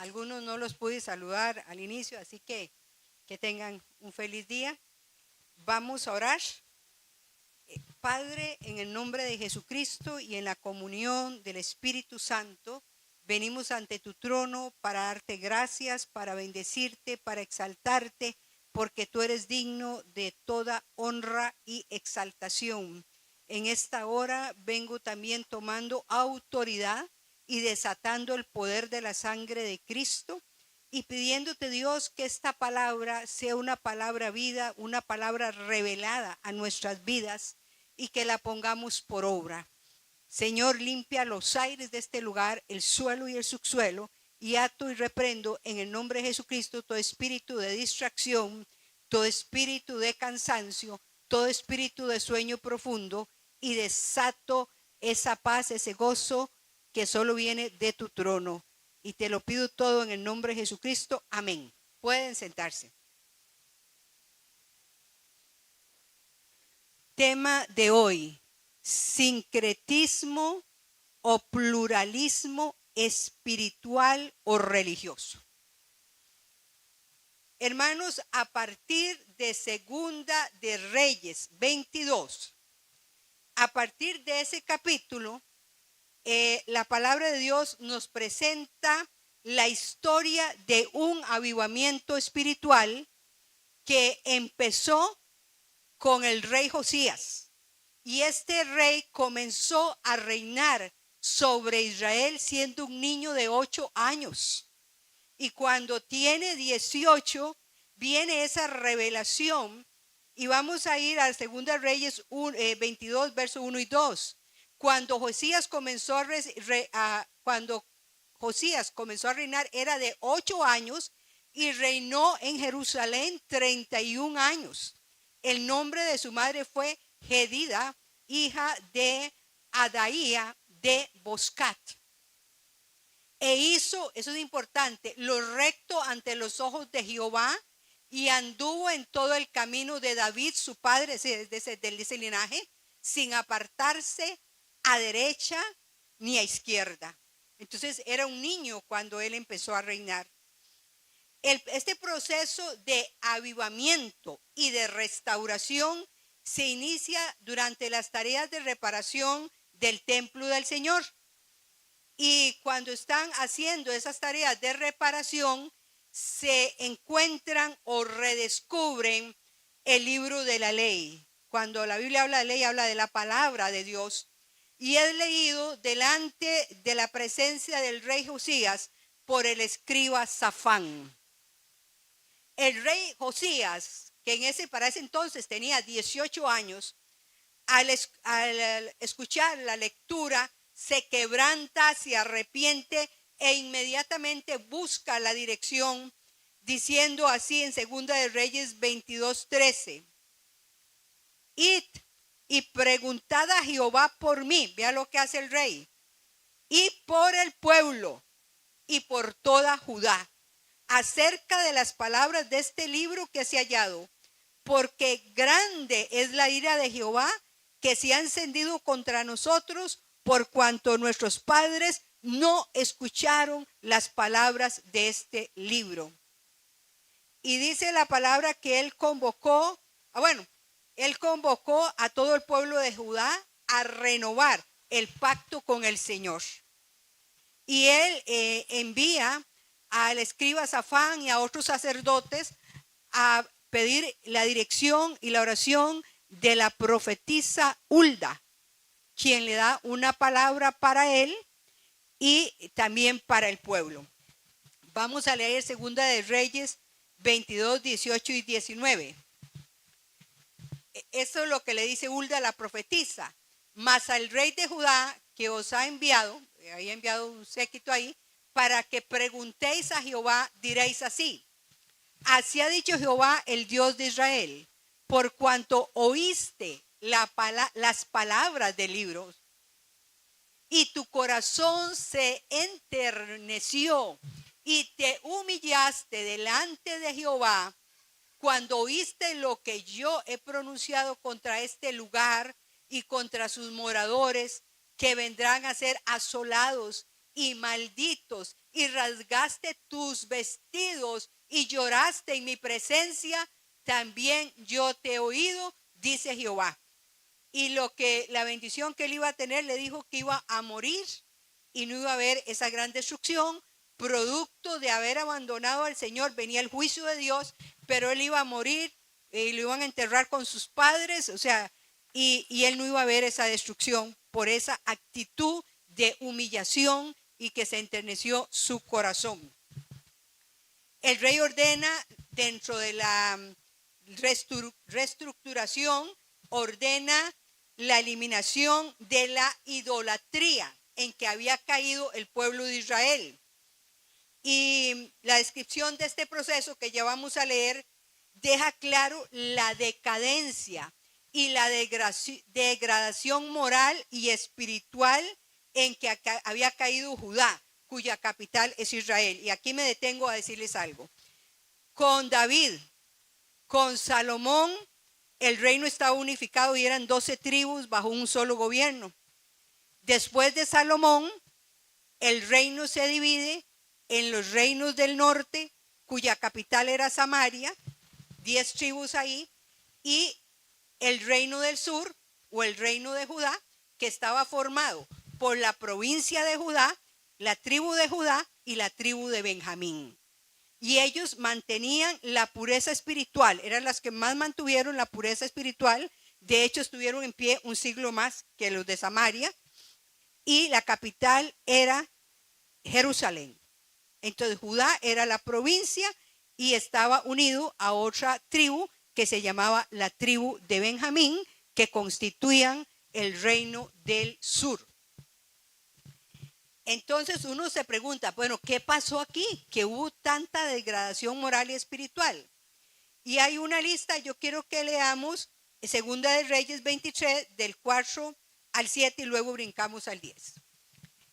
Algunos no los pude saludar al inicio, así que tengan un feliz día. Vamos a orar. Padre, en el nombre de Jesucristo y en la comunión del Espíritu Santo, venimos ante tu trono para darte gracias, para bendecirte, para exaltarte, porque tú eres digno de toda honra y exaltación. En esta hora vengo también tomando autoridad y desatando el poder de la sangre de Cristo y pidiéndote, Dios, que esta palabra sea una palabra vida, una palabra revelada a nuestras vidas y que la pongamos por obra. Señor, limpia los aires de este lugar, el suelo y el subsuelo, y ato y reprendo en el nombre de Jesucristo todo espíritu de distracción, todo espíritu de cansancio, todo espíritu de sueño profundo, y desato esa paz, ese gozo que solo viene de tu trono. Y te lo pido todo en el nombre de Jesucristo. Amén. Pueden sentarse. Tema de hoy: sincretismo o pluralismo espiritual o religioso. Hermanos, a partir de Segunda de Reyes 22, a partir de ese capítulo, la palabra de Dios nos presenta la historia de un avivamiento espiritual que empezó con el rey Josías. Y este rey comenzó a reinar sobre Israel siendo un niño de 8 años. Y cuando tiene 18, viene esa revelación. Y vamos a ir a 2 Reyes 22, versos 1 y 2. Cuando Josías comenzó a reinar, era de 8 años y reinó en Jerusalén 31 años. El nombre de su madre fue Jedida, hija de Adaía de Boscat. E hizo, eso es importante, lo recto ante los ojos de Jehová, y anduvo en todo el camino de David, su padre, de ese linaje, sin apartarse a derecha ni a izquierda. Entonces era un niño cuando él empezó a reinar. Este proceso de avivamiento y de restauración se inicia durante las tareas de reparación del templo del Señor. Y cuando están haciendo esas tareas de reparación, se encuentran o redescubren el libro de la ley. Cuando la Biblia habla de ley, habla de la palabra de Dios. Y es leído delante de la presencia del rey Josías por el escriba Safán. El rey Josías, que para ese entonces tenía 18 años, al escuchar la lectura, se quebranta, se arrepiente e inmediatamente busca la dirección, diciendo así en 2 de Reyes 22:13: id y preguntad a Jehová por mí, vea lo que hace el rey, y por el pueblo y por toda Judá, acerca de las palabras de este libro que se ha hallado, porque grande es la ira de Jehová que se ha encendido contra nosotros, por cuanto nuestros padres no escucharon las palabras de este libro. Y dice la palabra que él convocó a todo el pueblo de Judá a renovar el pacto con el Señor. Y él envía al escriba Safán y a otros sacerdotes a pedir la dirección y la oración de la profetisa Hulda, quien le da una palabra para él y también para el pueblo. Vamos a leer 2 de Reyes 22, 18 y 19. Eso es lo que le dice Hulda a la profetisa. Mas al rey de Judá, que os ha enviado, había enviado un séquito ahí, para que preguntéis a Jehová, diréis así: así ha dicho Jehová, el Dios de Israel, por cuanto oíste las palabras del libro y tu corazón se enterneció y te humillaste delante de Jehová, cuando oíste lo que yo he pronunciado contra este lugar y contra sus moradores, que vendrán a ser asolados y malditos, y rasgaste tus vestidos y lloraste en mi presencia, también yo te he oído, dice Jehová. Y la bendición que él iba a tener, le dijo que iba a morir y no iba a haber esa gran destrucción, producto de haber abandonado al Señor. Venía el juicio de Dios, pero él iba a morir y lo iban a enterrar con sus padres, o sea, y él no iba a ver esa destrucción por esa actitud de humillación y que se enterneció su corazón. El rey ordena, dentro de la reestructuración, ordena la eliminación de la idolatría en que había caído el pueblo de Israel. Y la descripción de este proceso que ya vamos a leer deja claro la decadencia y la degradación moral y espiritual en que había caído Judá, cuya capital es Israel. Y aquí me detengo a decirles algo. Con David, con Salomón, el reino estaba unificado y eran 12 tribus bajo un solo gobierno. Después de Salomón, el reino se divide en los reinos del norte, cuya capital era Samaria, 10 tribus ahí, y el reino del sur, o el reino de Judá, que estaba formado por la provincia de Judá, la tribu de Judá y la tribu de Benjamín. Y ellos mantenían la pureza espiritual, eran las que más mantuvieron la pureza espiritual. De hecho, estuvieron en pie un siglo más que los de Samaria, y la capital era Jerusalén. Entonces Judá era la provincia y estaba unido a otra tribu que se llamaba la tribu de Benjamín, que constituían el reino del sur. Entonces uno se pregunta, bueno, ¿qué pasó aquí? Que hubo tanta degradación moral y espiritual. Y hay una lista, yo quiero que leamos Segunda de Reyes 23, del 4 al 7 y luego brincamos al 10.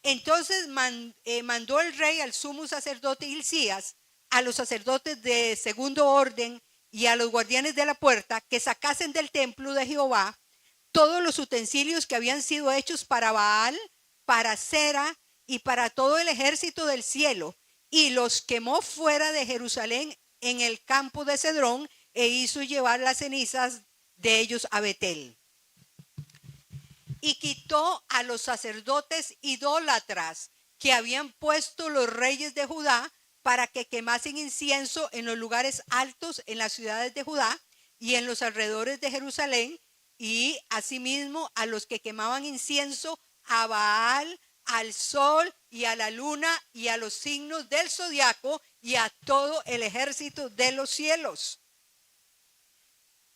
Entonces mandó el rey al sumo sacerdote Hilcías, a los sacerdotes de segundo orden y a los guardianes de la puerta que sacasen del templo de Jehová todos los utensilios que habían sido hechos para Baal, para Cera y para todo el ejército del cielo, y los quemó fuera de Jerusalén en el campo de Cedrón, e hizo llevar las cenizas de ellos a Betel. Y quitó a los sacerdotes idólatras que habían puesto los reyes de Judá para que quemasen incienso en los lugares altos en las ciudades de Judá y en los alrededores de Jerusalén, y asimismo a los que quemaban incienso a Baal, al sol y a la luna y a los signos del zodiaco y a todo el ejército de los cielos.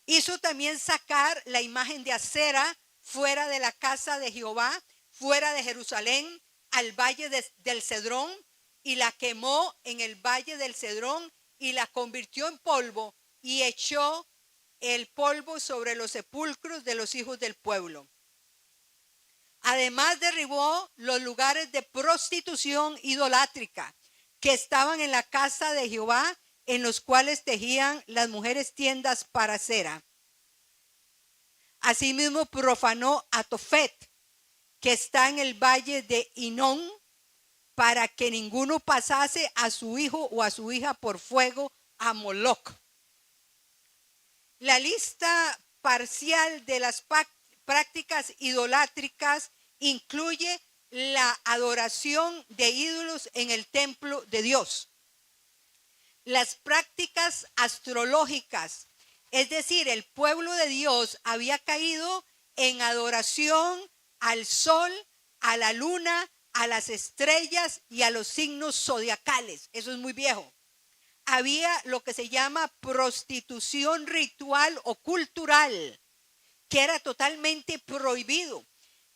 Hizo también sacar la imagen de Acera fuera de la casa de Jehová, fuera de Jerusalén, al valle del Cedrón, y la quemó en el valle del Cedrón y la convirtió en polvo, y echó el polvo sobre los sepulcros de los hijos del pueblo. Además derribó los lugares de prostitución idolátrica que estaban en la casa de Jehová, en los cuales tejían las mujeres tiendas para cera. Asimismo profanó a Tofet, que está en el valle de Hinón, para que ninguno pasase a su hijo o a su hija por fuego a Moloc. La lista parcial de las prácticas idolátricas incluye la adoración de ídolos en el templo de Dios, las prácticas astrológicas, es decir, el pueblo de Dios había caído en adoración al sol, a la luna, a las estrellas y a los signos zodiacales. Eso es muy viejo. Había lo que se llama prostitución ritual o cultural, que era totalmente prohibido.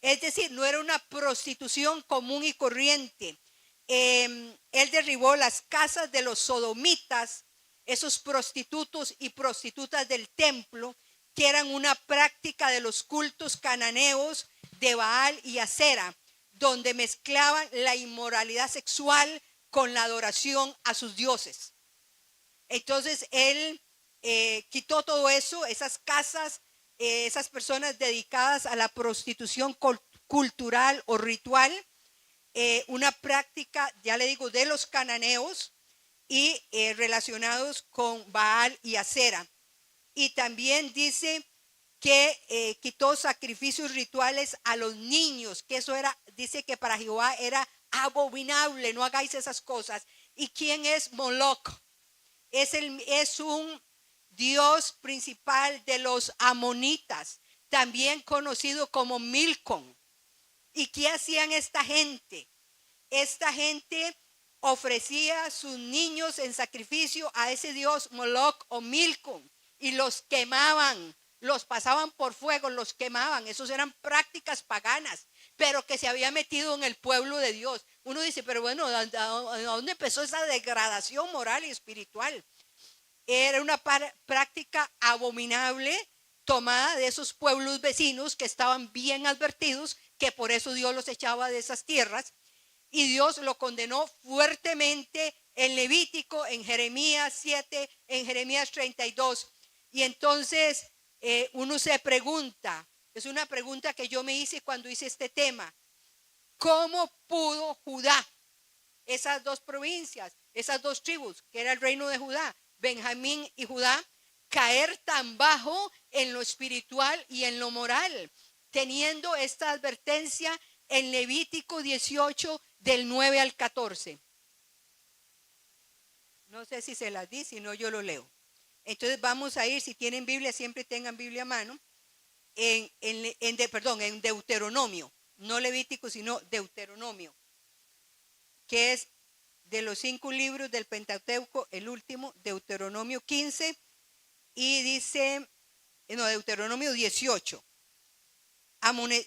Es decir, no era una prostitución común y corriente. Él derribó las casas de los sodomitas, esos prostitutos y prostitutas del templo, que eran una práctica de los cultos cananeos de Baal y Acera, donde mezclaban la inmoralidad sexual con la adoración a sus dioses. Entonces él quitó todo eso, esas casas, esas personas dedicadas a la prostitución cultural o ritual, una práctica, ya le digo, de los cananeos y relacionados con Baal y Acera. Y también dice que quitó sacrificios rituales a los niños, que eso era, dice que para Jehová era abominable, no hagáis esas cosas. ¿Y quién es Moloch? Es un dios principal de los amonitas, también conocido como Milcom. ¿Y qué hacían esta gente? Esta gente ofrecía sus niños en sacrificio a ese dios Moloch o Milcom y los quemaban, los pasaban por fuego, los quemaban. Esos eran prácticas paganas, pero que se había metido en el pueblo de Dios. Uno dice, pero bueno, ¿a dónde empezó esa degradación moral y espiritual? Era una práctica abominable tomada de esos pueblos vecinos que estaban bien advertidos, que por eso Dios los echaba de esas tierras. Y Dios lo condenó fuertemente en Levítico, en Jeremías 7, en Jeremías 32. Y entonces uno se pregunta, es una pregunta que yo me hice cuando hice este tema: ¿cómo pudo Judá, esas dos provincias, esas dos tribus, que era el reino de Judá, Benjamín y Judá, caer tan bajo en lo espiritual y en lo moral, teniendo esta advertencia en Levítico 18 del 9 al 14? No sé si se las di, si no yo lo leo. Entonces vamos a ir, si tienen Biblia, siempre tengan Biblia a mano, en Deuteronomio, no Levítico, sino Deuteronomio, que es de los 5 libros del Pentateuco, el último, Deuteronomio 15, y dice, Deuteronomio 18,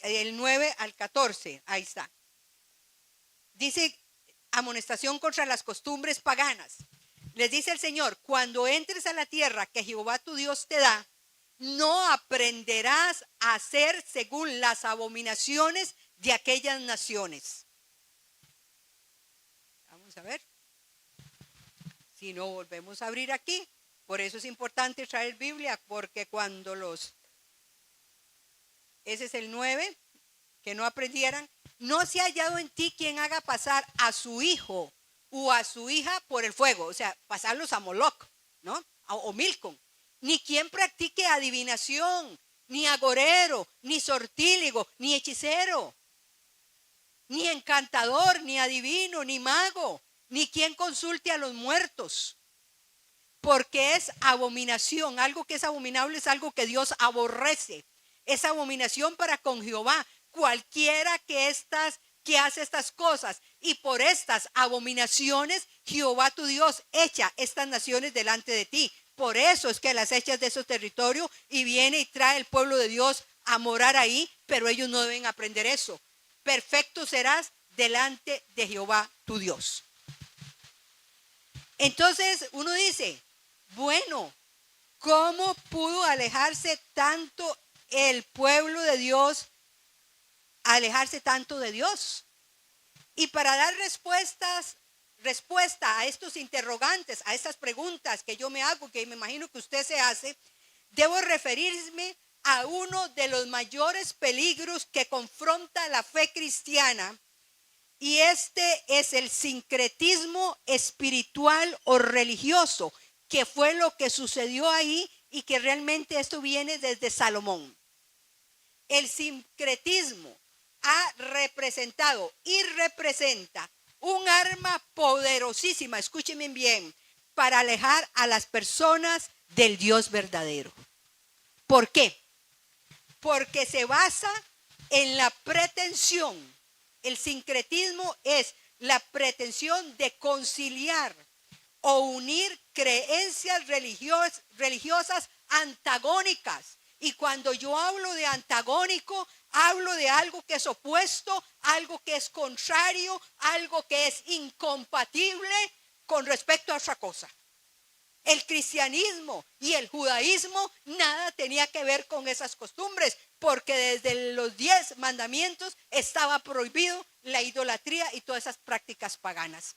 el 9 al 14, ahí está. Dice, amonestación contra las costumbres paganas. Les dice el Señor: cuando entres a la tierra que Jehová tu Dios te da, no aprenderás a hacer según las abominaciones de aquellas naciones. Vamos a ver. Si no, volvemos a abrir aquí. Por eso es importante traer Biblia, porque cuando ese es el 9, que no aprendieran: no se ha hallado en ti quien haga pasar a su hijo o a su hija por el fuego, o sea, pasarlos a Moloch, ¿no? O Milcom, ni quien practique adivinación, ni agorero, ni sortílego, ni hechicero, ni encantador, ni adivino, ni mago, ni quien consulte a los muertos, porque es abominación. Algo que es abominable es algo que Dios aborrece. Es abominación para con Jehová cualquiera que hace estas cosas, y por estas abominaciones Jehová tu Dios echa estas naciones delante de ti. Por eso es que las echas de esos territorios y viene y trae el pueblo de Dios a morar ahí, pero ellos no deben aprender eso. Perfecto serás delante de Jehová tu Dios. Entonces uno dice, bueno, ¿cómo pudo alejarse tanto el pueblo de Dios, alejarse tanto de Dios? Y para dar respuesta a estos interrogantes, a estas preguntas que yo me hago, que me imagino que usted se hace, debo referirme a uno de los mayores peligros que confronta la fe cristiana, y este es el sincretismo espiritual o religioso, que fue lo que sucedió ahí, y que realmente esto viene desde Salomón. El sincretismo ha representado y representa un arma poderosísima, escúchenme bien, para alejar a las personas del Dios verdadero. ¿Por qué? Porque se basa en la pretensión. El sincretismo es la pretensión de conciliar o unir creencias religiosas antagónicas. Y cuando yo hablo de antagónico, hablo de algo que es opuesto, algo que es contrario, algo que es incompatible con respecto a otra cosa. El cristianismo y el judaísmo nada tenía que ver con esas costumbres, porque desde los 10 mandamientos estaba prohibido la idolatría y todas esas prácticas paganas.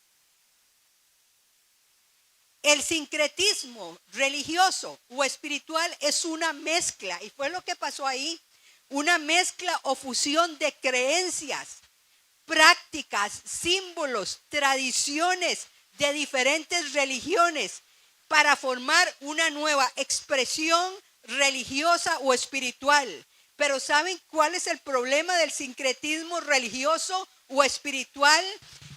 El sincretismo religioso o espiritual es una mezcla, y fue lo que pasó ahí, una mezcla o fusión de creencias prácticas, símbolos, tradiciones de diferentes religiones para formar una nueva expresión religiosa o espiritual. Pero ¿saben cuál es el problema del sincretismo religioso o espiritual?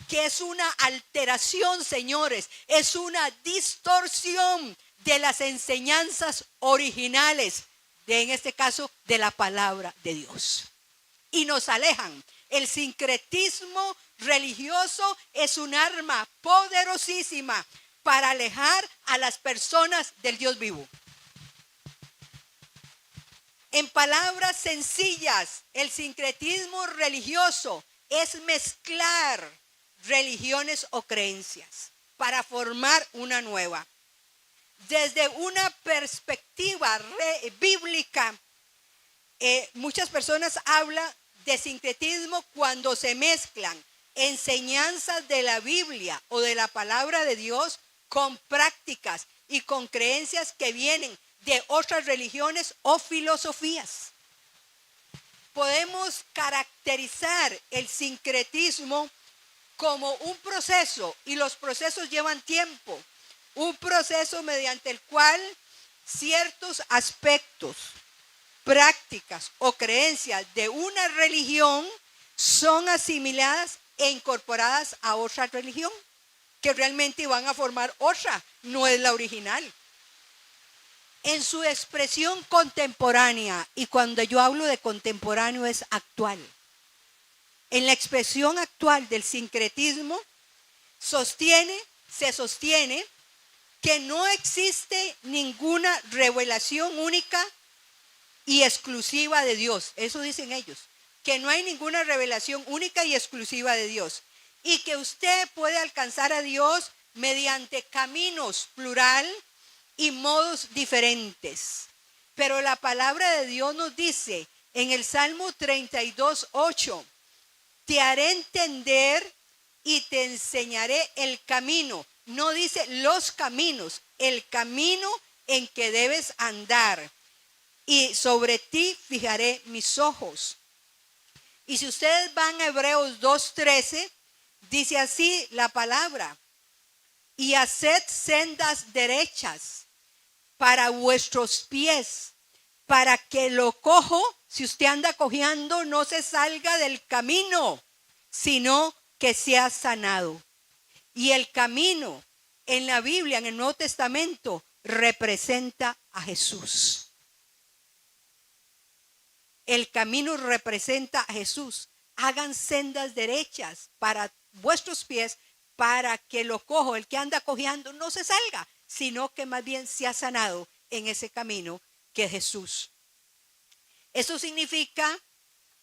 Que es una alteración, señores, es una distorsión de las enseñanzas originales, en este caso, de la palabra de Dios. Y nos alejan. El sincretismo religioso es un arma poderosísima para alejar a las personas del Dios vivo. En palabras sencillas, el sincretismo religioso es mezclar religiones o creencias para formar una nueva. Desde una perspectiva bíblica, muchas personas hablan de sincretismo cuando se mezclan enseñanzas de la Biblia o de la palabra de Dios con prácticas y con creencias que vienen de otras religiones o filosofías. Podemos caracterizar el sincretismo como un proceso, y los procesos llevan tiempo, un proceso mediante el cual ciertos aspectos, prácticas o creencias de una religión son asimiladas e incorporadas a otra religión, que realmente van a formar otra, no es la original. En su expresión contemporánea, y cuando yo hablo de contemporáneo es actual, en la expresión actual del sincretismo se sostiene que no existe ninguna revelación única y exclusiva de Dios. Eso dicen ellos, que no hay ninguna revelación única y exclusiva de Dios, y que usted puede alcanzar a Dios mediante caminos plural y modos diferentes. Pero la palabra de Dios nos dice en el Salmo 32:8, te haré entender y te enseñaré el camino. No dice los caminos, el camino en que debes andar. Y sobre ti fijaré mis ojos. Y si ustedes van a Hebreos 2:13, dice así la palabra: y haced sendas derechas para vuestros pies, para que lo cojo, si usted anda cojeando, no se salga del camino, sino que sea sanado. Y el camino en la Biblia, en el Nuevo Testamento, representa a Jesús. El camino representa a Jesús. Hagan sendas derechas para vuestros pies, para que lo cojo, el que anda cojeando, no se salga, sino que más bien sea sanado en ese camino que es Jesús. Eso significa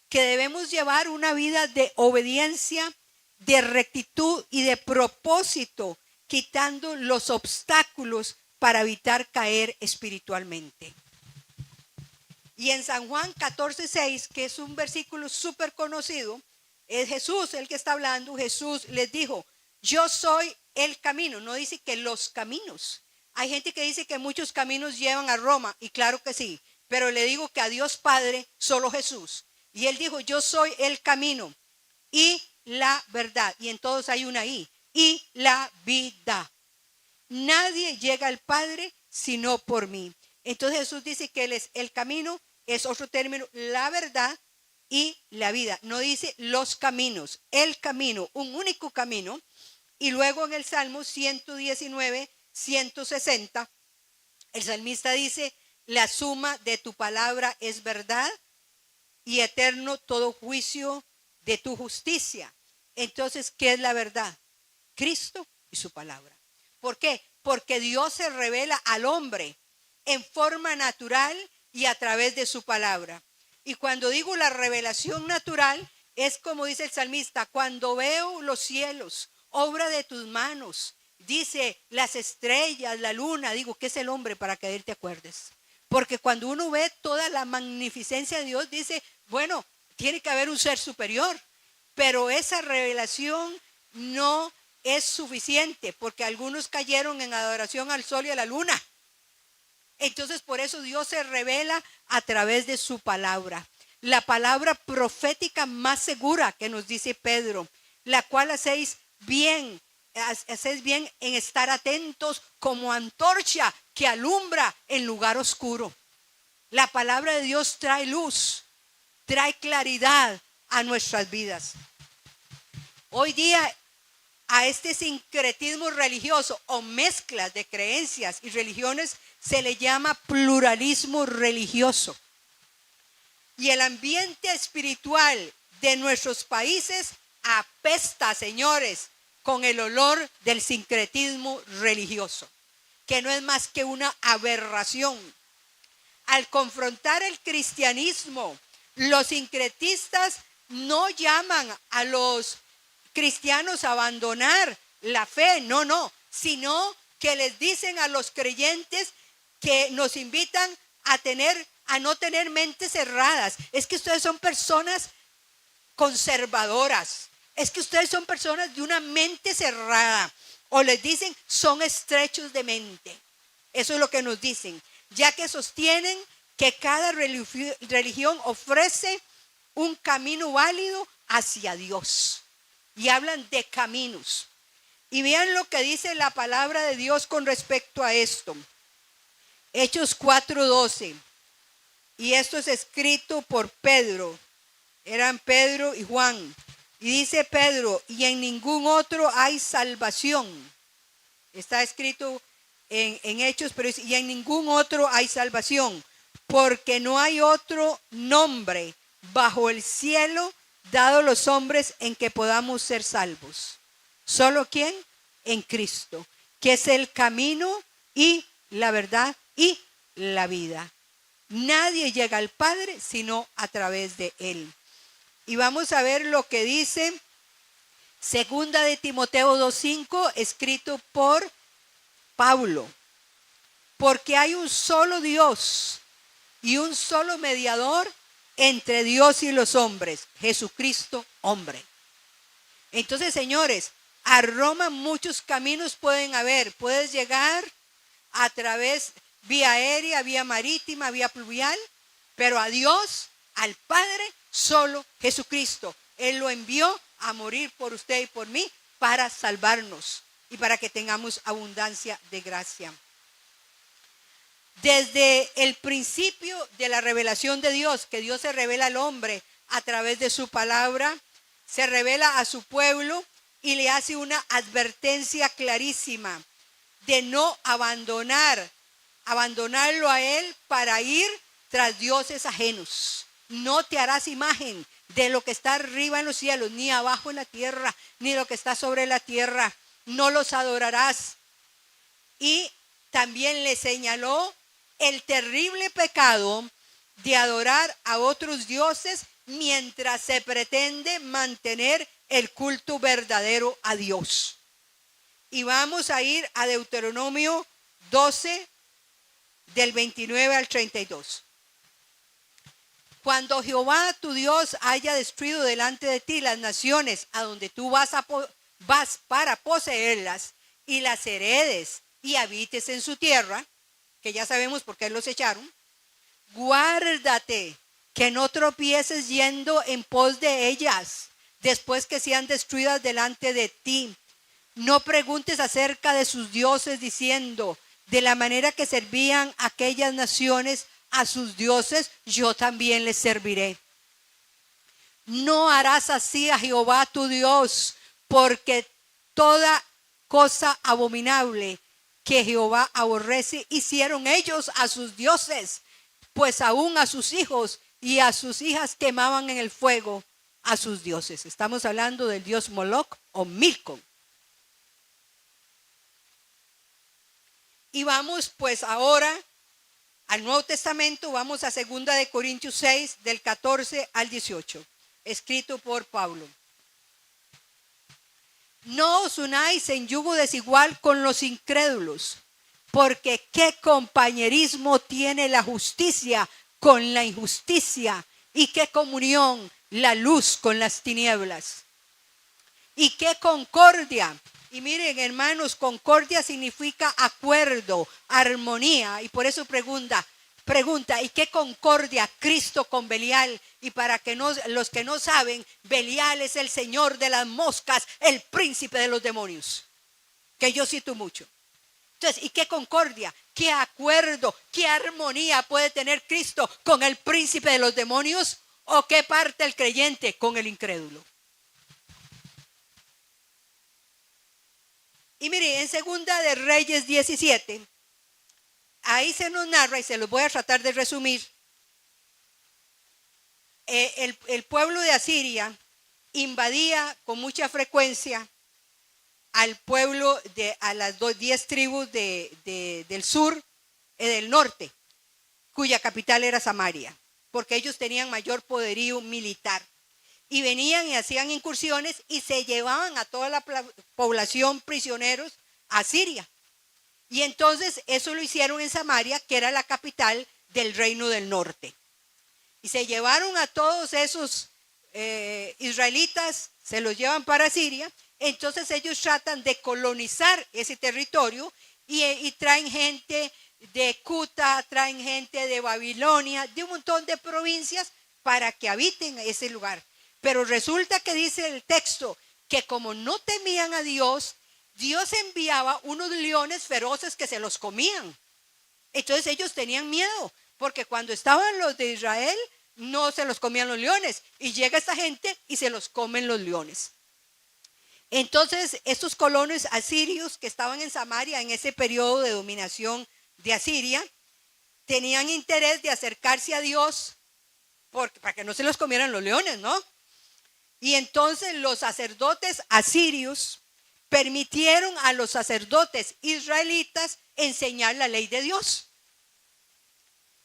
que debemos llevar una vida de obediencia, de rectitud y de propósito, quitando los obstáculos para evitar caer espiritualmente. Y en San Juan 14:6, que es un versículo súper conocido, es Jesús el que está hablando. Jesús les dijo: yo soy el camino. No dice que los caminos. Hay gente que dice que muchos caminos llevan a Roma, y claro que sí, pero le digo que a Dios Padre solo Jesús. Y él dijo: yo soy el camino y la verdad. Y en todos hay una I. Y la vida. Nadie llega al Padre sino por mí. Entonces Jesús dice que Él es el camino, es otro término, la verdad y la vida. No dice los caminos, el camino, un único camino. Y luego en el Salmo 119, 160, el salmista dice: la suma de tu palabra es verdad y eterno todo juicio de tu justicia. Entonces, ¿qué es la verdad? Cristo y su palabra. ¿Por qué? Porque Dios se revela al hombre en forma natural y a través de su palabra. Y cuando digo la revelación natural, es como dice el salmista: cuando veo los cielos, obra de tus manos, dice las estrellas, la luna, digo, ¿qué es el hombre para que de él te acuerdes? Porque cuando uno ve toda la magnificencia de Dios, dice, bueno, tiene que haber un ser superior. Pero esa revelación no es suficiente, porque algunos cayeron en adoración al sol y a la luna. Entonces por eso Dios se revela a través de su palabra. la palabra profética más segura que nos dice Pedro, la cual hacéis bien en estar atentos como antorcha que alumbra en lugar oscuro. La palabra de Dios trae luz, trae claridad a nuestras vidas. Hoy día, a este sincretismo religioso o mezclas de creencias y religiones se le llama pluralismo religioso. Y el ambiente espiritual de nuestros países apesta, señores, con el olor del sincretismo religioso, que no es más que una aberración. Al confrontar el cristianismo, los sincretistas no llaman a los cristianos a abandonar la fe, no, sino que les dicen a los creyentes que nos invitan a no tener mentes cerradas. Es que ustedes son personas conservadoras, es que ustedes son personas de una mente cerrada, o les dicen son estrechos de mente. Eso es lo que nos dicen, ya que sostienen que cada religión ofrece un camino válido hacia Dios. Y hablan de caminos. Y vean lo que dice la palabra de Dios con respecto a esto. Hechos 4:12. Y esto es escrito por Pedro. Eran Pedro y Juan. Y dice Pedro, y en ningún otro hay salvación. Está escrito en Hechos, pero dice, y en ningún otro hay salvación. Porque no hay otro nombre bajo el cielo dado a los hombres en que podamos ser salvos. ¿Solo quién? En Cristo, que es el camino y la verdad y la vida. Nadie llega al Padre sino a través de Él. Y vamos a ver lo que dice Segunda de Timoteo 2:5, escrito por Pablo. Porque hay un solo Dios y un solo mediador entre Dios y los hombres, Jesucristo hombre. Entonces, señores, a Roma muchos caminos pueden haber. Puedes llegar a través, vía aérea, vía marítima, vía fluvial, pero a Dios, al Padre, solo Jesucristo. Él lo envió a morir por usted y por mí para salvarnos y para que tengamos abundancia de gracia. Desde el principio de la revelación de Dios, que Dios se revela al hombre a través de su palabra, se revela a su pueblo y le hace una advertencia clarísima de no abandonarlo a él para ir tras dioses ajenos. No te harás imagen de lo que está arriba en los cielos, ni abajo en la tierra, ni lo que está sobre la tierra. No los adorarás. Y también le señaló el terrible pecado de adorar a otros dioses mientras se pretende mantener el culto verdadero a Dios. Y vamos a ir a Deuteronomio 12, del 29 al 32. Cuando Jehová tu Dios haya destruido delante de ti las naciones a donde tú vas para poseerlas y las heredes y habites en su tierra, que ya sabemos por qué los echaron, guárdate que no tropieces yendo en pos de ellas después que sean destruidas delante de ti. No preguntes acerca de sus dioses diciendo, de la manera que servían aquellas naciones a sus dioses, yo también les serviré. No harás así a Jehová tu Dios, porque toda cosa abominable que Jehová aborrece hicieron ellos a sus dioses, pues aún a sus hijos y a sus hijas quemaban en el fuego a sus dioses. Estamos hablando del dios Moloc o Milcom. Y vamos pues ahora al Nuevo Testamento, vamos a 2 de Corintios 6, del 14 al 18, escrito por Pablo. No os unáis en yugo desigual con los incrédulos, porque qué compañerismo tiene la justicia con la injusticia, y qué comunión la luz con las tinieblas, y qué concordia. Y miren, hermanos, concordia significa acuerdo, armonía, y por eso pregunta, Pregunta, ¿y qué concordia Cristo con Belial? Y para que los que no saben, Belial es el señor de las moscas, el príncipe de los demonios, que yo cito mucho. Entonces, ¿y qué concordia, qué acuerdo, qué armonía puede tener Cristo con el príncipe de los demonios? ¿O qué parte el creyente con el incrédulo? Y mire, en Segunda de Reyes 17, ahí se nos narra, y se los voy a tratar de resumir, el pueblo de Asiria invadía con mucha frecuencia al pueblo, a las 10 tribus del sur, del norte, cuya capital era Samaria, porque ellos tenían mayor poderío militar. Y venían y hacían incursiones y se llevaban a toda la población prisioneros a Siria. Y entonces eso lo hicieron en Samaria, que era la capital del reino del norte. Y se llevaron a todos esos israelitas, se los llevan para Siria. Entonces ellos tratan de colonizar ese territorio y traen gente de Cuta, traen gente de Babilonia, de un montón de provincias para que habiten ese lugar. Pero resulta que dice el texto que como no temían a Dios, Dios enviaba unos leones feroces que se los comían. Entonces ellos tenían miedo, porque cuando estaban los de Israel, no se los comían los leones. Y llega esta gente y se los comen los leones. Entonces estos colonos asirios que estaban en Samaria en ese periodo de dominación de Asiria, tenían interés de acercarse a Dios para que no se los comieran los leones, ¿no? Y entonces los sacerdotes asirios permitieron a los sacerdotes israelitas enseñar la ley de Dios.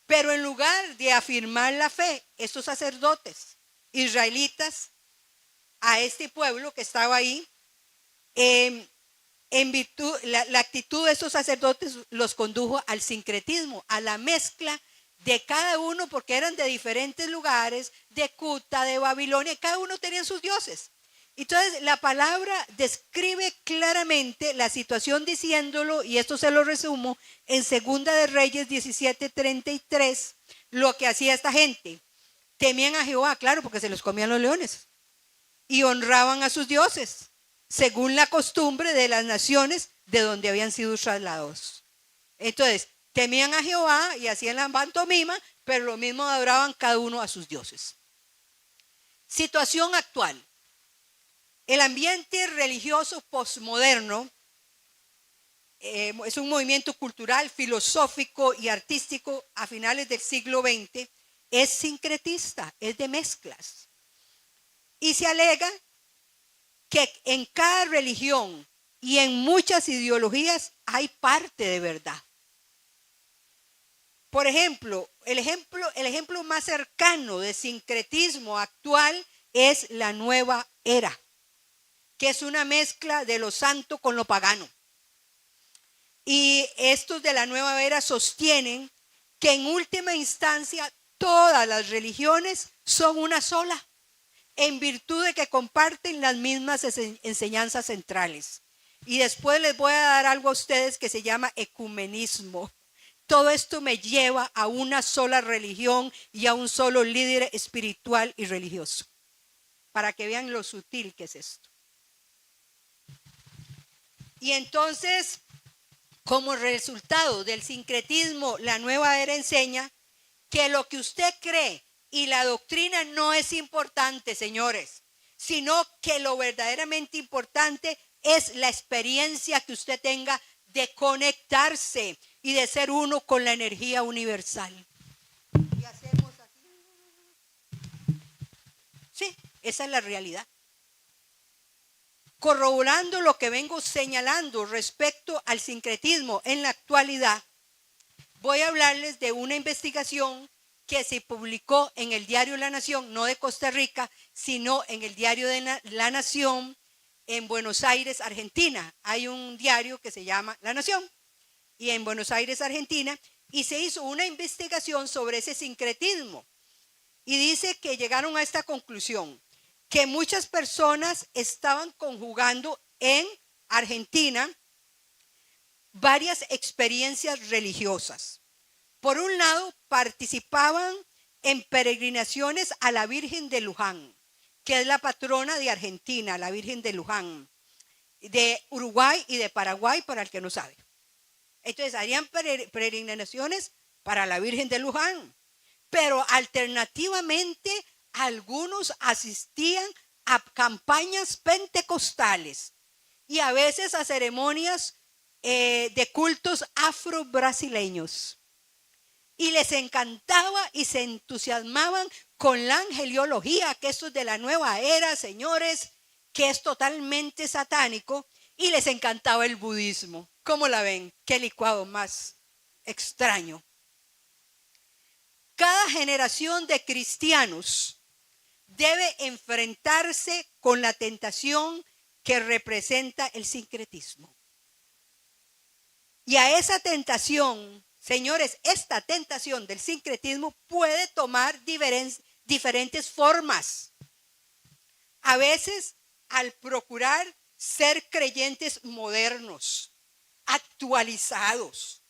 Pero en lugar de afirmar la fe, estos sacerdotes israelitas a este pueblo que estaba ahí, en virtud, la actitud de estos sacerdotes los condujo al sincretismo, a la mezcla de cada uno, porque eran de diferentes lugares, de Cuta, de Babilonia, cada uno tenía sus dioses. Entonces la palabra describe claramente la situación diciéndolo, y esto se lo resumo, en Segunda de Reyes 17:33, lo que hacía esta gente. Temían a Jehová, claro, porque se los comían los leones, y honraban a sus dioses, según la costumbre de las naciones de donde habían sido trasladados. Entonces, temían a Jehová y hacían la pantomima, pero lo mismo adoraban cada uno a sus dioses. Situación actual. El ambiente religioso posmoderno es un movimiento cultural, filosófico y artístico a finales del siglo XX. Es sincretista, es de mezclas. Y se alega que en cada religión y en muchas ideologías hay parte de verdad. Por ejemplo, el ejemplo más cercano de sincretismo actual es la nueva era, que es una mezcla de lo santo con lo pagano. Y estos de la nueva era sostienen que en última instancia todas las religiones son una sola, en virtud de que comparten las mismas enseñanzas centrales. Y después les voy a dar algo a ustedes que se llama ecumenismo. Todo esto me lleva a una sola religión y a un solo líder espiritual y religioso, para que vean lo sutil que es esto. Y entonces, como resultado del sincretismo, la nueva era enseña que lo que usted cree y la doctrina no es importante, señores, sino que lo verdaderamente importante es la experiencia que usted tenga de conectarse y de ser uno con la energía universal. Y hacemos así. Sí, esa es la realidad. Corroborando lo que vengo señalando respecto al sincretismo en la actualidad, voy a hablarles de una investigación que se publicó en el diario La Nación, no de Costa Rica, sino en el diario de La Nación en Buenos Aires, Argentina. Hay un diario que se llama La Nación, y en Buenos Aires, Argentina, y se hizo una investigación sobre ese sincretismo. Y dice que llegaron a esta conclusión, que muchas personas estaban conjugando en Argentina varias experiencias religiosas. Por un lado, participaban en peregrinaciones a la Virgen de Luján, que es la patrona de Argentina, la Virgen de Luján, de Uruguay y de Paraguay, para el que no sabe. Entonces, harían peregrinaciones para la Virgen de Luján, pero alternativamente algunos asistían a campañas pentecostales y a veces a ceremonias de cultos afro-brasileños. Y les encantaba y se entusiasmaban con la angeliología, que esto es de la nueva era, señores, que es totalmente satánico, y les encantaba el budismo. ¿Cómo la ven? Qué licuado más extraño. Cada generación de cristianos debe enfrentarse con la tentación que representa el sincretismo. Y a esa tentación, señores, esta tentación del sincretismo puede tomar diferentes formas. A veces, al procurar ser creyentes modernos, actualizados,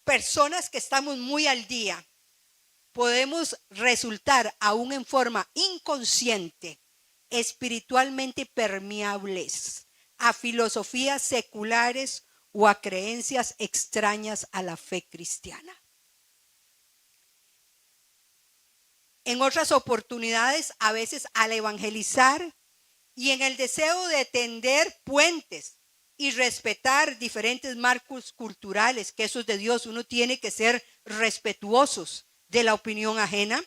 personas que estamos muy al día, podemos resultar aún en forma inconsciente, espiritualmente permeables a filosofías seculares o a creencias extrañas a la fe cristiana. En otras oportunidades, a veces al evangelizar y en el deseo de tender puentes y respetar diferentes marcos culturales, que eso es de Dios, uno tiene que ser respetuosos de la opinión ajena,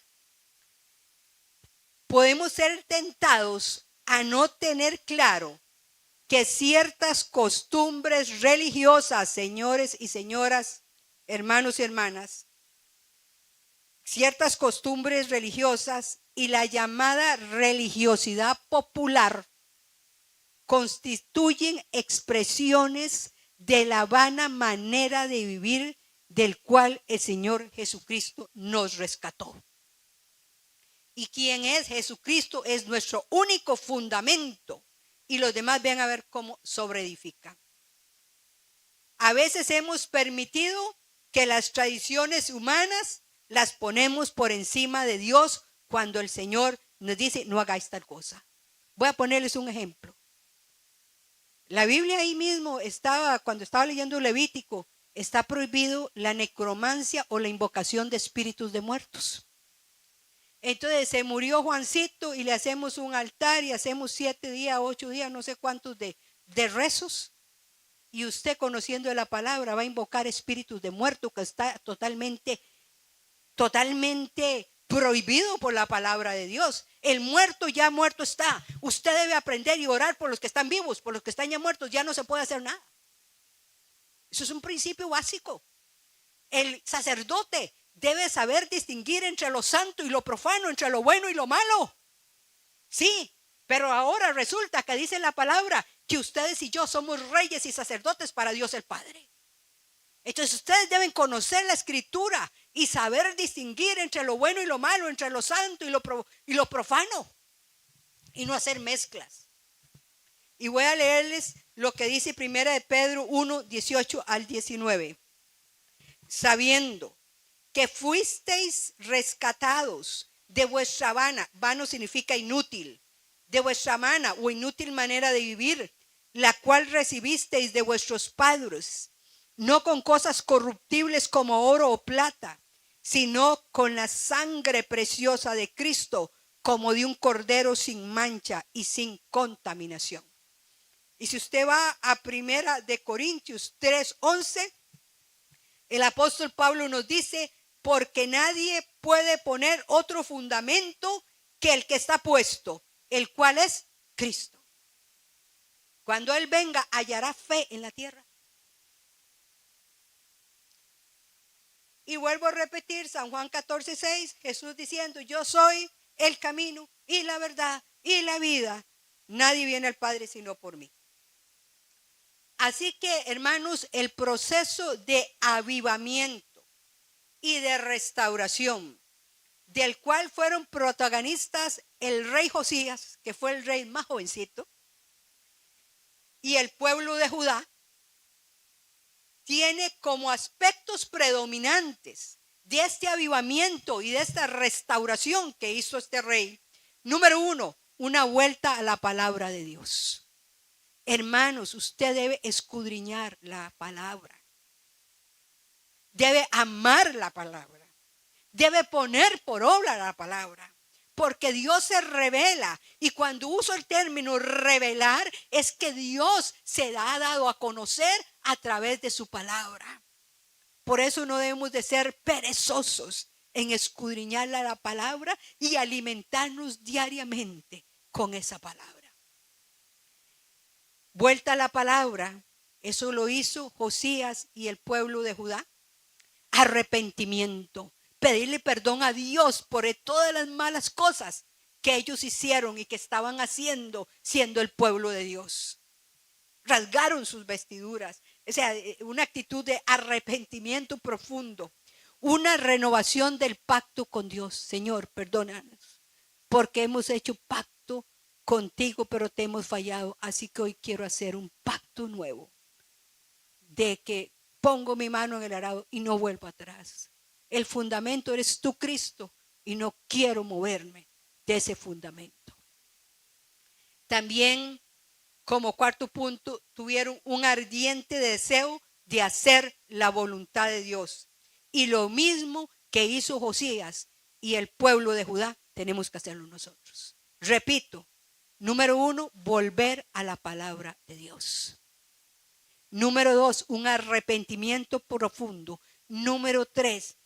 podemos ser tentados a no tener claro que ciertas costumbres religiosas, señores y señoras, hermanos y hermanas, ciertas costumbres religiosas y la llamada religiosidad popular constituyen expresiones de la vana manera de vivir del cual el Señor Jesucristo nos rescató. ¿Y quién es? Jesucristo es nuestro único fundamento. Y los demás vean a ver cómo sobreedifican. A veces hemos permitido que las tradiciones humanas las ponemos por encima de Dios cuando el Señor nos dice no hagáis tal cosa. Voy a ponerles un ejemplo. La Biblia ahí mismo cuando estaba leyendo Levítico, está prohibido la necromancia o la invocación de espíritus de muertos. Entonces se murió Juancito y le hacemos un altar y hacemos 7 días, 8 días, no sé cuántos de rezos. Y usted, conociendo la palabra, va a invocar espíritus de muertos, que está totalmente prohibido por la palabra de Dios. El muerto ya muerto está. Usted debe aprender y orar por los que están vivos, por los que están ya muertos, ya no se puede hacer nada. Eso es un principio básico. El sacerdote debe saber distinguir entre lo santo y lo profano, entre lo bueno y lo malo. Sí, pero ahora resulta que dice la palabra que ustedes y yo somos reyes y sacerdotes para Dios el Padre. Entonces ustedes deben conocer la Escritura y saber distinguir entre lo bueno y lo malo, entre lo santo y lo profano, y no hacer mezclas. Y voy a leerles lo que dice 1 de Pedro 1, 18 al 19. Sabiendo que fuisteis rescatados de vuestra vano significa inútil, de vuestra vana o inútil manera de vivir, la cual recibisteis de vuestros padres, no con cosas corruptibles como oro o plata, sino con la sangre preciosa de Cristo, como de un cordero sin mancha y sin contaminación. Y si usted va a 1 de Corintios 3:11, el apóstol Pablo nos dice, porque nadie puede poner otro fundamento que el que está puesto, el cual es Cristo. Cuando Él venga, hallará fe en la tierra. Y vuelvo a repetir, San Juan 14:6, Jesús diciendo, yo soy el camino y la verdad y la vida. Nadie viene al Padre sino por mí. Así que, hermanos, el proceso de avivamiento y de restauración, del cual fueron protagonistas el rey Josías, que fue el rey más jovencito, y el pueblo de Judá, tiene como aspectos predominantes de este avivamiento y de esta restauración que hizo este rey. Número 1, una vuelta a la palabra de Dios. Hermanos, usted debe escudriñar la palabra. Debe amar la palabra. Debe poner por obra la palabra. Porque Dios se revela. Y cuando uso el término revelar, es que Dios se ha dado a conocer a través de su palabra. Por eso no debemos de ser perezosos en escudriñar la palabra y alimentarnos diariamente con esa palabra. Vuelta a la palabra, eso lo hizo Josías y el pueblo de Judá. Arrepentimiento, pedirle perdón a Dios por todas las malas cosas que ellos hicieron y que estaban haciendo siendo el pueblo de Dios. Rasgaron sus vestiduras, o sea, una actitud de arrepentimiento profundo, una renovación del pacto con Dios. Señor, perdónanos, porque hemos hecho pacto contigo, pero te hemos fallado, así que hoy quiero hacer un pacto nuevo, de que pongo mi mano en el arado y no vuelvo atrás. El fundamento eres tú, Cristo, y no quiero moverme de ese fundamento. También, como cuarto punto, tuvieron un ardiente deseo de hacer la voluntad de Dios. Y lo mismo que hizo Josías y el pueblo de Judá, tenemos que hacerlo nosotros. Repito, número 1, volver a la palabra de Dios. Número 2, un arrepentimiento profundo. Número 3,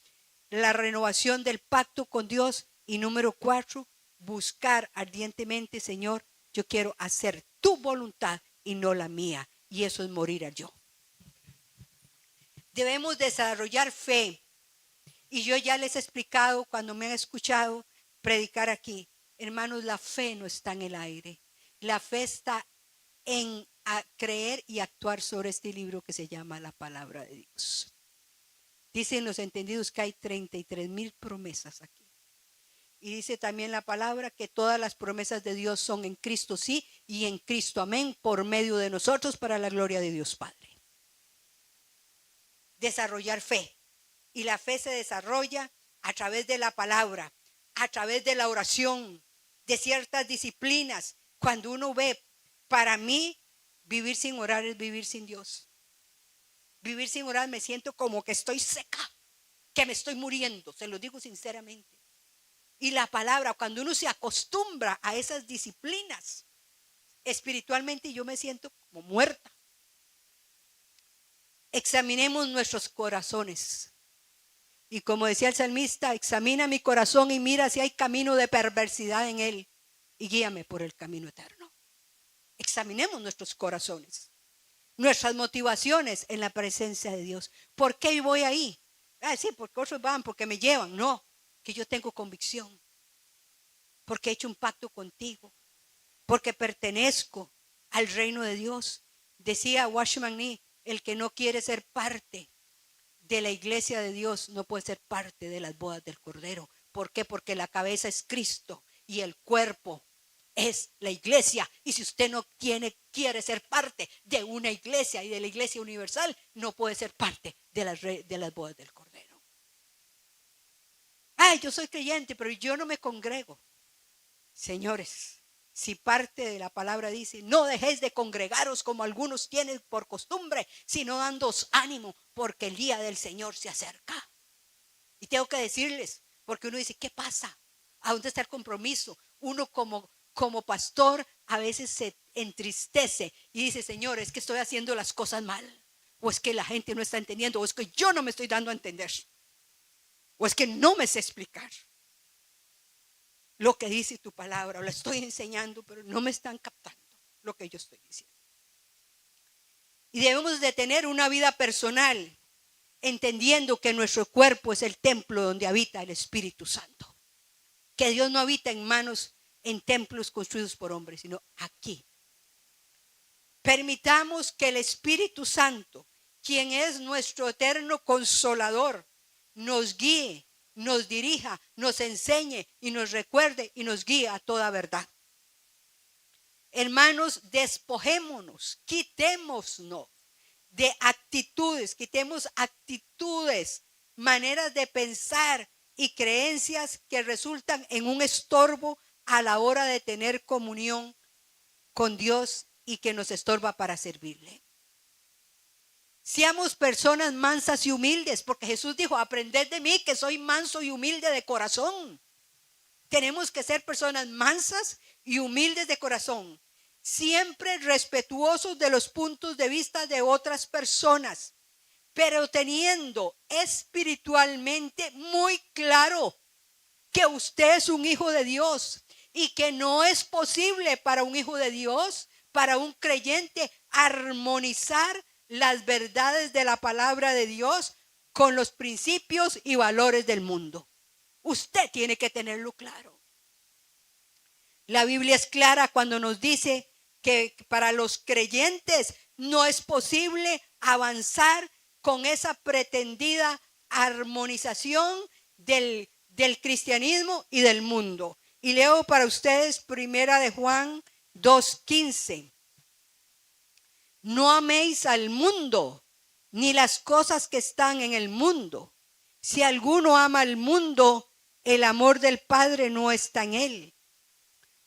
la renovación del pacto con Dios. Y número 4, buscar ardientemente, Señor, yo quiero hacer tu voluntad y no la mía. Y eso es morir a yo. Debemos desarrollar fe. Y yo ya les he explicado cuando me han escuchado predicar aquí. Hermanos, la fe no está en el aire. La fe está en creer y actuar sobre este libro que se llama la palabra de Dios. Dicen los entendidos que hay 33,000 promesas aquí. Y dice también la palabra que todas las promesas de Dios son en Cristo sí y en Cristo amén, por medio de nosotros para la gloria de Dios Padre. Desarrollar fe. Y la fe se desarrolla a través de la palabra, a través de la oración, de ciertas disciplinas. Cuando uno ve, para mí, vivir sin orar es vivir sin Dios. Vivir sin orar me siento como que estoy seca, que me estoy muriendo, se lo digo sinceramente. Y la palabra, cuando uno se acostumbra a esas disciplinas, espiritualmente yo me siento como muerta. Examinemos nuestros corazones. Y como decía el salmista, examina mi corazón y mira si hay camino de perversidad en él y guíame por el camino eterno. Examinemos nuestros corazones, nuestras motivaciones en la presencia de Dios. ¿Por qué voy ahí? Sí, porque otros van, porque me llevan. No, que yo tengo convicción, porque he hecho un pacto contigo, porque pertenezco al reino de Dios. Decía Watchman Nee, el que no quiere ser parte de la iglesia de Dios no puede ser parte de las bodas del Cordero. ¿Por qué? Porque la cabeza es Cristo y el cuerpo es la iglesia. Y si usted no quiere ser parte de una iglesia y de la iglesia universal, no puede ser parte de las bodas del Cordero. Ay, yo soy creyente, pero yo no me congrego. Señores, si parte de la palabra dice, no dejéis de congregaros como algunos tienen por costumbre, sino dándoos ánimo, porque el día del Señor se acerca. Y tengo que decirles, porque uno dice, ¿qué pasa? ¿A dónde está el compromiso? Uno como pastor a veces se entristece y dice, Señor, es que estoy haciendo las cosas mal, o es que la gente no está entendiendo, o es que yo no me estoy dando a entender, o es que no me sé explicar lo que dice tu palabra, o lo estoy enseñando, pero no me están captando lo que yo estoy diciendo. Y debemos de tener una vida personal, entendiendo que nuestro cuerpo es el templo donde habita el Espíritu Santo. Que Dios no habita en templos construidos por hombres, sino aquí. Permitamos que el Espíritu Santo, quien es nuestro eterno consolador, nos guíe, nos dirija, nos enseñe y nos recuerde y nos guíe a toda verdad. Hermanos, despojémonos, quitémonos de actitudes, quitemos actitudes, maneras de pensar y creencias que resultan en un estorbo a la hora de tener comunión con Dios y que nos estorba para servirle. Seamos personas mansas y humildes, porque Jesús dijo, aprended de mí que soy manso y humilde de corazón. Tenemos que ser personas mansas y humildes de corazón, siempre respetuosos de los puntos de vista de otras personas, pero teniendo espiritualmente muy claro que usted es un hijo de Dios y que no es posible para un hijo de Dios, para un creyente, armonizar las verdades de la palabra de Dios con los principios y valores del mundo. Usted tiene que tenerlo claro. La Biblia es clara cuando nos dice que para los creyentes no es posible avanzar con esa pretendida armonización del cristianismo y del mundo. Y leo para ustedes primera de Juan 2:15. No améis al mundo, ni las cosas que están en el mundo. Si alguno ama al mundo, el amor del Padre no está en él.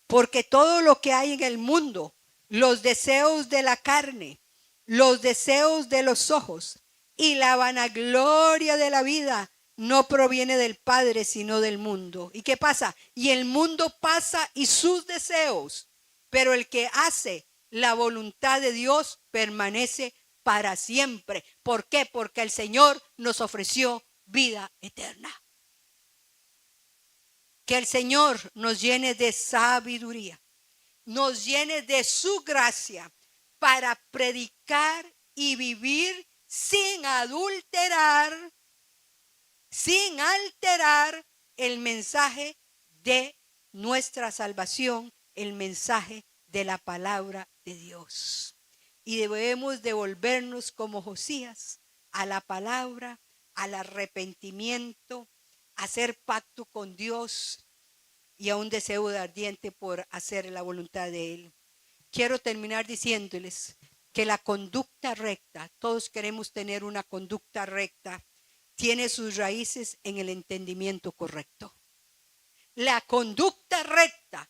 Porque todo lo que hay en el mundo, los deseos de la carne, los deseos de los ojos y la vanagloria de la vida, no proviene del Padre, sino del mundo. ¿Y qué pasa? Y el mundo pasa y sus deseos, pero el que hace la voluntad de Dios permanece para siempre. ¿Por qué? Porque el Señor nos ofreció vida eterna. Que el Señor nos llene de sabiduría, nos llene de su gracia para predicar y vivir sin adulterar, sin alterar el mensaje de nuestra salvación, el mensaje de la palabra de Dios. Y debemos devolvernos como Josías a la palabra, al arrepentimiento, a hacer pacto con Dios y a un deseo de ardiente por hacer la voluntad de Él. Quiero terminar diciéndoles que la conducta recta, todos queremos tener una conducta recta, tiene sus raíces en el entendimiento correcto. La conducta recta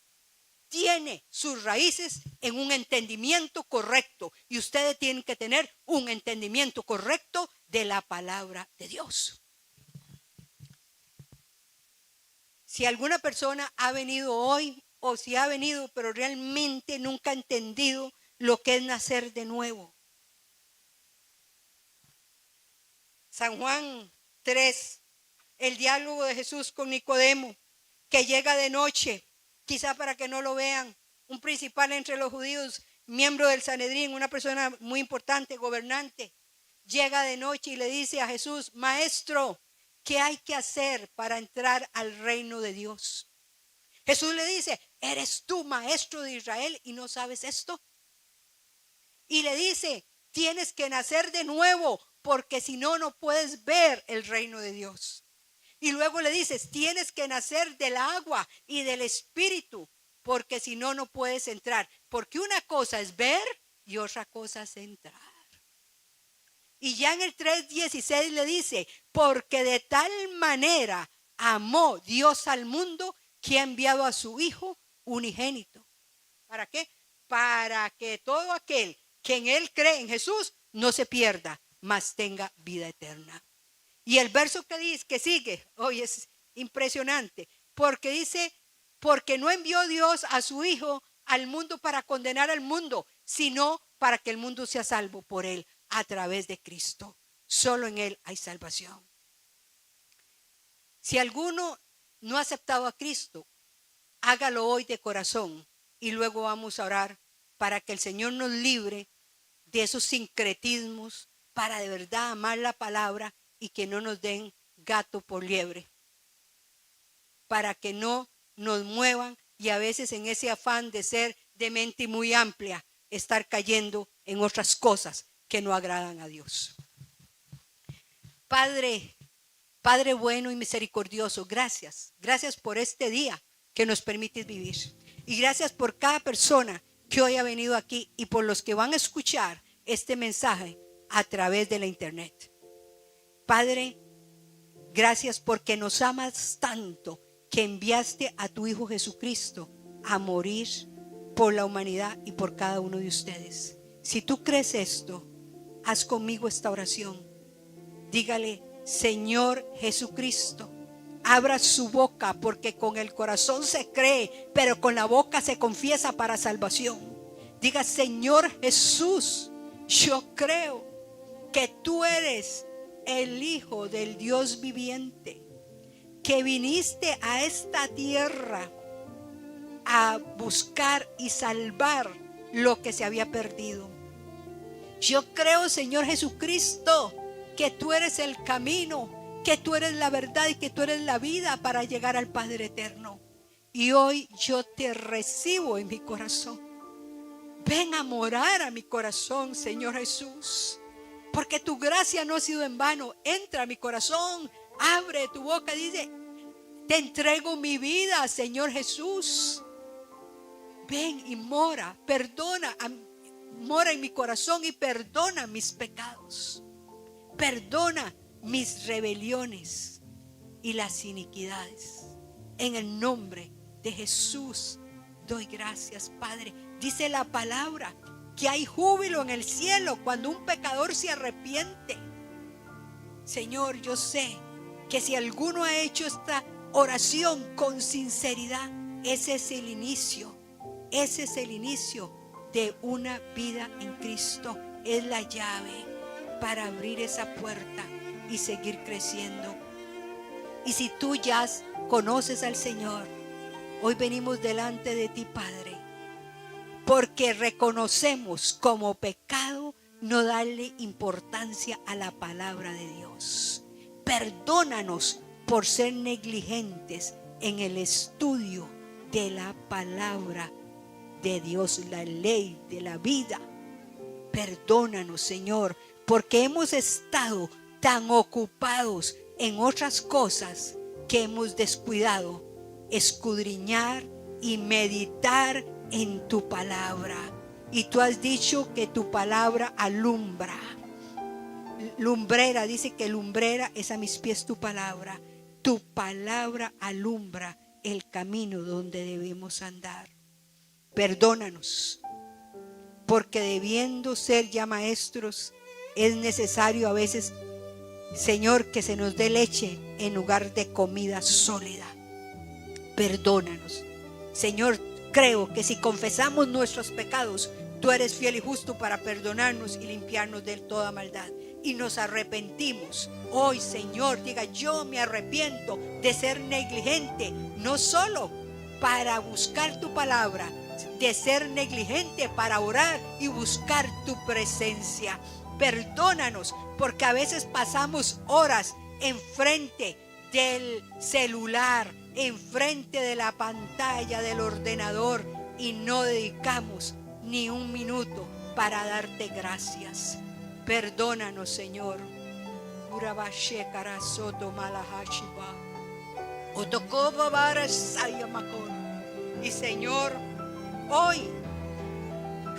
tiene sus raíces en un entendimiento correcto y ustedes tienen que tener un entendimiento correcto de la palabra de Dios. Si alguna persona ha venido hoy o si ha venido pero realmente nunca ha entendido lo que es nacer de nuevo. San Juan 3, el diálogo de Jesús con Nicodemo, que llega de noche, quizá para que no lo vean, un principal entre los judíos, miembro del Sanedrín, una persona muy importante, gobernante, llega de noche y le dice a Jesús, maestro, ¿qué hay que hacer para entrar al reino de Dios? Jesús le dice, ¿eres tú maestro de Israel y no sabes esto? Y le dice, tienes que nacer de nuevo, porque si no, no puedes ver el reino de Dios. Y luego le dices, tienes que nacer del agua y del espíritu, porque si no, no puedes entrar. Porque una cosa es ver y otra cosa es entrar. Y ya en el 3:16 le dice, porque de tal manera amó Dios al mundo que ha enviado a su Hijo unigénito. ¿Para qué? Para que todo aquel que en Él cree, en Jesús, no se pierda, mas tenga vida eterna. Y el verso que sigue, hoy es impresionante, porque dice, porque no envió Dios a su Hijo al mundo para condenar al mundo, sino para que el mundo sea salvo por Él a través de Cristo. Solo en Él hay salvación. Si alguno no ha aceptado a Cristo, hágalo hoy de corazón y luego vamos a orar para que el Señor nos libre de esos sincretismos, para de verdad amar la palabra y que no nos den gato por liebre, para que no nos muevan y a veces en ese afán de ser de mente muy amplia, estar cayendo en otras cosas que no agradan a Dios. Padre bueno y misericordioso, gracias por este día que nos permites vivir. Y gracias por cada persona que hoy ha venido aquí y por los que van a escuchar este mensaje a través de la internet. Padre, gracias porque nos amas tanto que enviaste a tu Hijo Jesucristo a morir por la humanidad y por cada uno de ustedes. Si tú crees esto, haz conmigo esta oración. Dígale: Señor Jesucristo, abra su boca, porque con el corazón se cree, pero con la boca se confiesa para salvación. Diga: Señor Jesús, yo creo que tú eres el Hijo del Dios viviente, que viniste a esta tierra a buscar y salvar lo que se había perdido. Yo creo, Señor Jesucristo, que tú eres el camino, que tú eres la verdad y que tú eres la vida para llegar al Padre eterno. Y hoy yo te recibo en mi corazón. Ven a morar a mi corazón, Señor Jesús, porque tu gracia no ha sido en vano. Entra a mi corazón, abre tu boca, dice: te entrego mi vida, Señor Jesús. Ven y mora, mora en mi corazón y perdona mis pecados. Perdona mis rebeliones y las iniquidades. En el nombre de Jesús doy gracias, Padre. Dice la palabra que hay júbilo en el cielo cuando un pecador se arrepiente. Señor, yo sé que si alguno ha hecho esta oración con sinceridad, ese es el inicio. Ese es el inicio de una vida en Cristo. Es la llave para abrir esa puerta y seguir creciendo. Y si tú ya conoces al Señor, hoy venimos delante de ti, Padre, porque reconocemos como pecado no darle importancia a la palabra de Dios. Perdónanos por ser negligentes en el estudio de la palabra de Dios, la ley de la vida. Perdónanos, Señor, porque hemos estado tan ocupados en otras cosas que hemos descuidado escudriñar y meditar en tu palabra. Y tú has dicho que tu palabra alumbra. Lumbrera, dice que lumbrera es a mis pies tu palabra. Tu palabra alumbra el camino donde debemos andar. Perdónanos, porque debiendo ser ya maestros, es necesario a veces, Señor, que se nos dé leche en lugar de comida sólida. Perdónanos, Señor. Creo que si confesamos nuestros pecados, tú eres fiel y justo para perdonarnos y limpiarnos de toda maldad. Y nos arrepentimos. Hoy, Señor, diga: yo me arrepiento de ser negligente, no solo para buscar tu palabra, de ser negligente para orar y buscar tu presencia. Perdónanos, porque a veces pasamos horas enfrente del celular, enfrente de la pantalla del ordenador, y no dedicamos ni un minuto para darte gracias. Perdónanos, Señor. Y Señor, hoy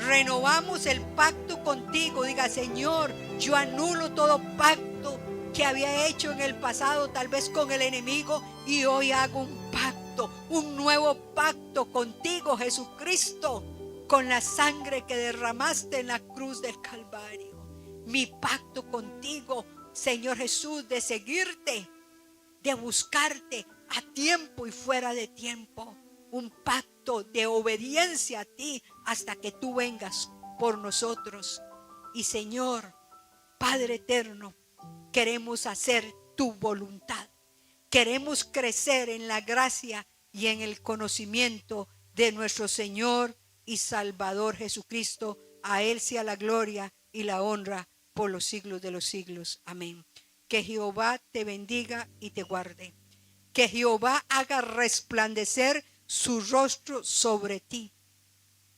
renovamos el pacto contigo. Diga: Señor, yo anulo todo pacto que había hecho en el pasado, tal vez con el enemigo, y hoy hago un pacto, un nuevo pacto contigo, Jesucristo, con la sangre que derramaste en la cruz del Calvario. Mi pacto contigo, Señor Jesús, de seguirte, de buscarte a tiempo y fuera de tiempo. Un pacto de obediencia a ti hasta que tú vengas por nosotros. Y Señor, Padre eterno, queremos hacer tu voluntad. Queremos crecer en la gracia y en el conocimiento de nuestro Señor y Salvador Jesucristo. A Él sea la gloria y la honra por los siglos de los siglos. Amén. Que Jehová te bendiga y te guarde. Que Jehová haga resplandecer su rostro sobre ti.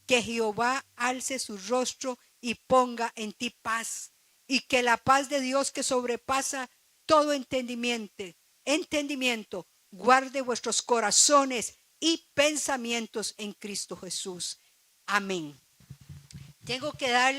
Que Jehová alce su rostro y ponga en ti paz. Y que la paz de Dios, que sobrepasa todo entendimiento, guarde vuestros corazones y pensamientos en Cristo Jesús. Amén. Tengo que darle